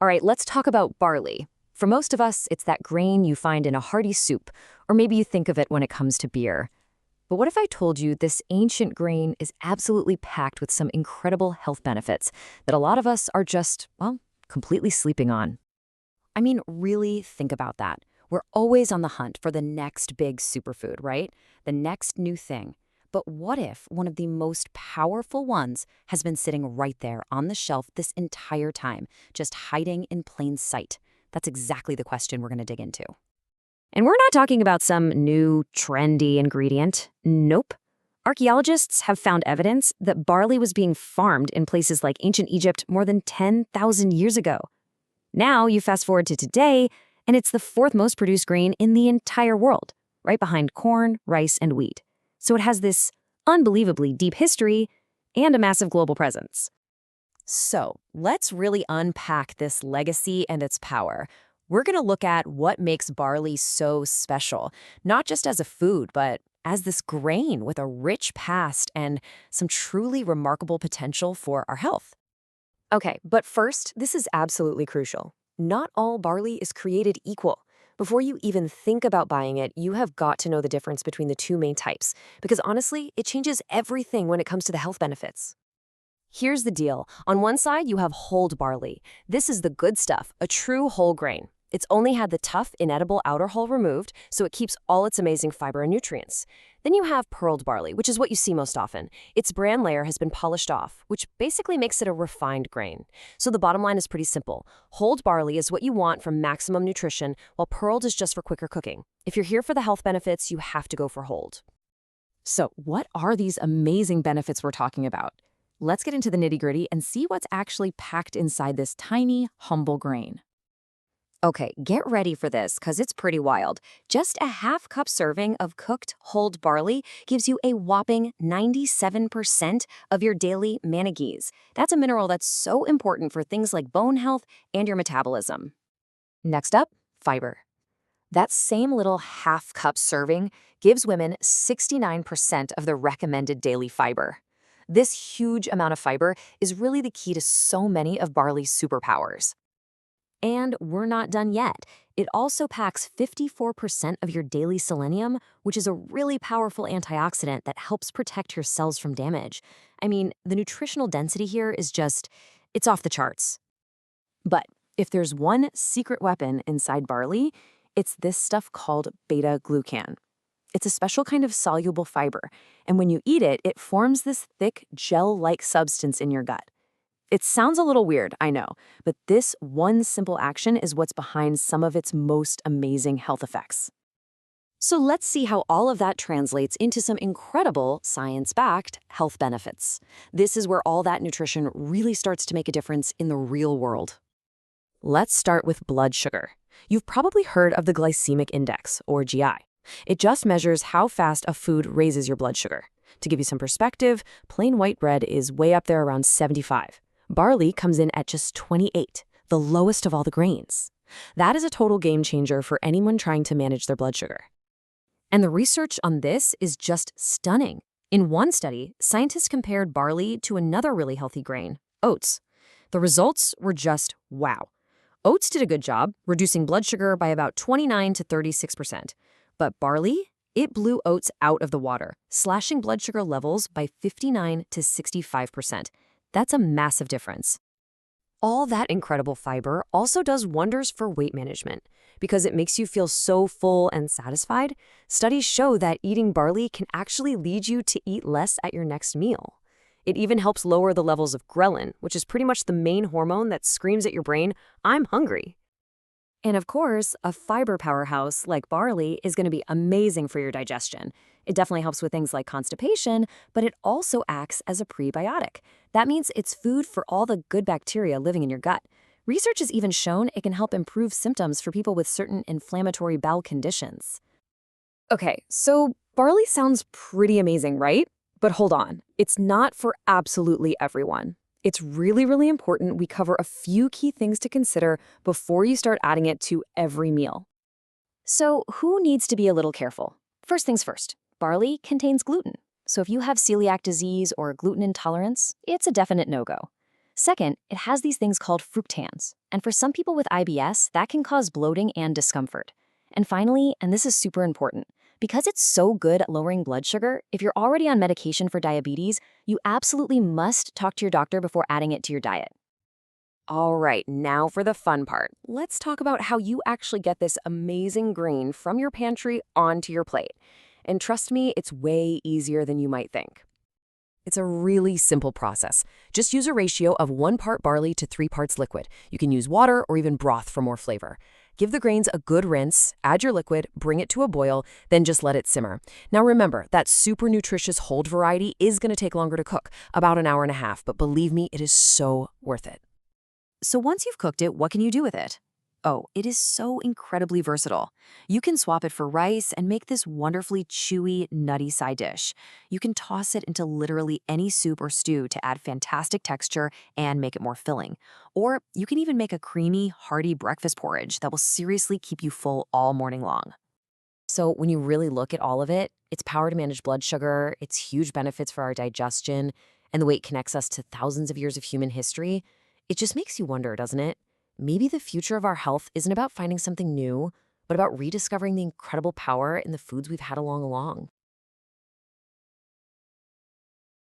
All right, let's talk about barley. For most of us, it's that grain you find in a hearty soup, or maybe you think of it when it comes to beer. But what if I told you this ancient grain is absolutely packed with some incredible health benefits that a lot of us are just, well, completely sleeping on? I mean, really think about that. We're always on the hunt for the next big superfood, right? The next new thing. But what if one of the most powerful ones has been sitting right there on the shelf this entire time, just hiding in plain sight? That's exactly the question we're going to dig into. And we're not talking about some new, trendy ingredient. Nope. Archaeologists have found evidence that barley was being farmed in places like ancient Egypt more than 10,000 years ago. Now you fast forward to today, and it's the fourth most produced grain in the entire world, right behind corn, rice, and wheat. So it has this unbelievably deep history and a massive global presence. So let's really unpack this legacy and its power. We're going to look at what makes barley so special, not just as a food, but as this grain with a rich past and some truly remarkable potential for our health. Okay, but first, this is absolutely crucial. Not all barley is created equal. Before you even think about buying it, you have got to know the difference between the two main types, because honestly, it changes everything when it comes to the health benefits. Here's the deal. On one side, you have whole barley. This is the good stuff, a true whole grain. It's only had the tough, inedible outer hull removed, so it keeps all its amazing fiber and nutrients. Then you have pearled barley, which is what you see most often. Its bran layer has been polished off, which basically makes it a refined grain. So the bottom line is pretty simple. Whole barley is what you want for maximum nutrition, while pearled is just for quicker cooking. If you're here for the health benefits, you have to go for whole. So what are these amazing benefits we're talking about? Let's get into the nitty-gritty and see what's actually packed inside this tiny, humble grain. Okay, get ready for this because it's pretty wild. Just a half-cup serving of cooked whole barley gives you a whopping 97% of your daily manganese. That's a mineral that's so important for things like bone health and your metabolism. Next up, fiber. That same little half-cup serving gives women 69% of the recommended daily fiber. This huge amount of fiber is really the key to so many of barley's superpowers. And we're not done yet. It also packs 54% of your daily selenium, which is a really powerful antioxidant that helps protect your cells from damage. I mean, the nutritional density here is just, it's off the charts. But if there's one secret weapon inside barley, it's this stuff called beta-glucan. It's a special kind of soluble fiber, and when you eat it, it forms this thick, gel-like substance in your gut. It sounds a little weird, I know, but this one simple action is what's behind some of its most amazing health effects. So let's see how all of that translates into some incredible science-backed health benefits. This is where all that nutrition really starts to make a difference in the real world. Let's start with blood sugar. You've probably heard of the glycemic index, or GI. It just measures how fast a food raises your blood sugar. To give you some perspective, plain white bread is way up there around 75. Barley comes in at just 28, the lowest of all the grains. That is a total game changer for anyone trying to manage their blood sugar. And the research on this is just stunning. In one study, scientists compared barley to another really healthy grain, oats. The results were just wow. Oats did a good job, reducing blood sugar by about 29 to 36%. But barley? It blew oats out of the water, slashing blood sugar levels by 59 to 65%. That's a massive difference. All that incredible fiber also does wonders for weight management. Because it makes you feel so full and satisfied, studies show that eating barley can actually lead you to eat less at your next meal. It even helps lower the levels of ghrelin, which is pretty much the main hormone that screams at your brain, "I'm hungry." And of course, a fiber powerhouse like barley is going to be amazing for your digestion. It definitely helps with things like constipation, but it also acts as a prebiotic. That means it's food for all the good bacteria living in your gut. Research has even shown it can help improve symptoms for people with certain inflammatory bowel conditions. Okay, so barley sounds pretty amazing, right? But hold on, it's not for absolutely everyone. It's really, really important we cover a few key things to consider before you start adding it to every meal. So who needs to be a little careful? First things first, barley contains gluten. So if you have celiac disease or gluten intolerance, it's a definite no-go. Second, it has these things called fructans. And for some people with IBS, that can cause bloating and discomfort. And finally, and this is super important, because it's so good at lowering blood sugar, if you're already on medication for diabetes, you absolutely must talk to your doctor before adding it to your diet. All right, now for the fun part. Let's talk about how you actually get this amazing green from your pantry onto your plate. And trust me, it's way easier than you might think. It's a really simple process. Just use a ratio of 1 part barley to 3 parts liquid. You can use water or even broth for more flavor. Give the grains a good rinse, add your liquid, bring it to a boil, then just let it simmer. Now remember, that super nutritious hold variety is going to take longer to cook, about an hour and a half, but believe me, it is so worth it. So once you've cooked it, what can you do with it? Oh, it is so incredibly versatile. You can swap it for rice and make this wonderfully chewy, nutty side dish. You can toss it into literally any soup or stew to add fantastic texture and make it more filling. Or you can even make a creamy, hearty breakfast porridge that will seriously keep you full all morning long. So when you really look at all of it, its power to manage blood sugar, its huge benefits for our digestion, and the way it connects us to thousands of years of human history, it just makes you wonder, doesn't it? Maybe the future of our health isn't about finding something new, but about rediscovering the incredible power in the foods we've had along.